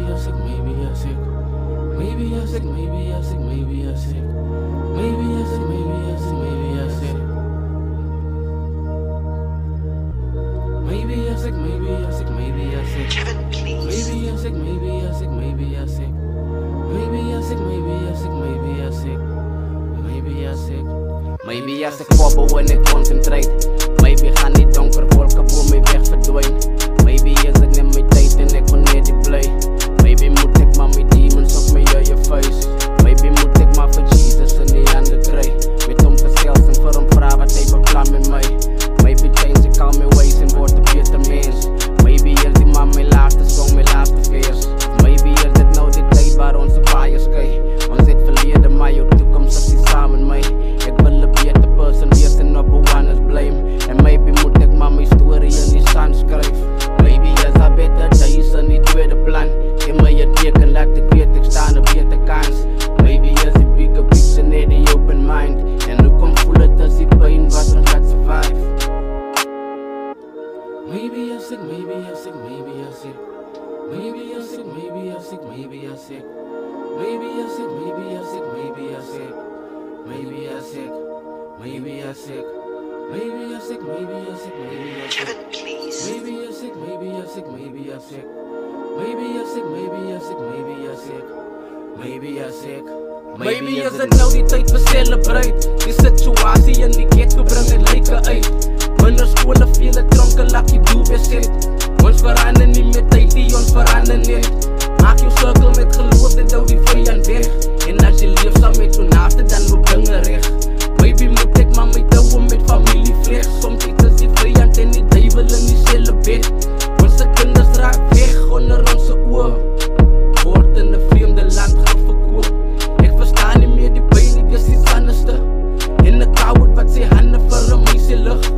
you're sick, maybe you're sick. Maybe you're sick, maybe you're sick, maybe you're sick. Maybe you're sick, maybe you're sick, maybe you're sick. Maybe you're sick, maybe you're sick, maybe you're sick. Kevin, please. Maybe you're sick, maybe you're sick, maybe you're sick. Maybe you're sick, maybe you're sick, maybe you're sick. Maybe you're sick. Maybe as ek wabbel en ek concentrate. Maybe gaan die donker wolke bo my weg verdwyn. Maybe is dit net my tyd en ek wil net die bly. Maybe moet ek maar my demons op my eie face. Maybe moet ek maar vir Jesus in die hande kry. Met hom gesels en vir hom vra wat hy beplan met my. Maybe change ek al my ways en word 'n beter mens. Maybe is die maar my laaste song, my laaste vers. Maybe is dit nou die tyd waar ons baie skei. Ons het verlede maar jou toekoms is die saam met my. Ek wil 'n beter person wees en op one is blame. En maybe moet ek maar my story in die sand skryf. Maybe is a better days in die tweede plan. Geef my 'n teken, laat ek weet ek staan 'n beter kans. Maybe is die bigger picture net die open mind. En hoe kom voel het as die pyn wat ons laat survive. Maybe you're sick, maybe you're sick, maybe you're sick. Maybe you're sick, maybe you're sick, maybe you're sick. Maybe you're sick, maybe you're sick, maybe you're sick. Maybe you're sick, maybe you're sick. Maybe you're sick, maybe you're sick, maybe you're sick. Kevin, please. Maybe you're sick, maybe you're sick, maybe you're sick. Maybe you're sick, maybe you're sick, maybe you're sick. Maybe you're sick. Maybe is dit nou die tyd vir celebrate. Die situasie in die ghetto bring dit lyke uit. Minder skole, vele tronke, lucky do beset. Ons verander nie met tyd die ons verander net. Maak jou cirkel met geloof, dit hou die vyand weg. En as jy leef saam met jou naaste, dan loop dinge reg. Maybe moet ek maar my touwe met familie vleg. Soms is die vyand en die duivel in dieselfde bed. Onze kinders raak weg onder onze oor. Word in 'n vreemde land gaan verkoop. Ek verstaan nie meer die pyn, dit is iets anderste. En 'n coward wat sy hande vir 'n meisie lig.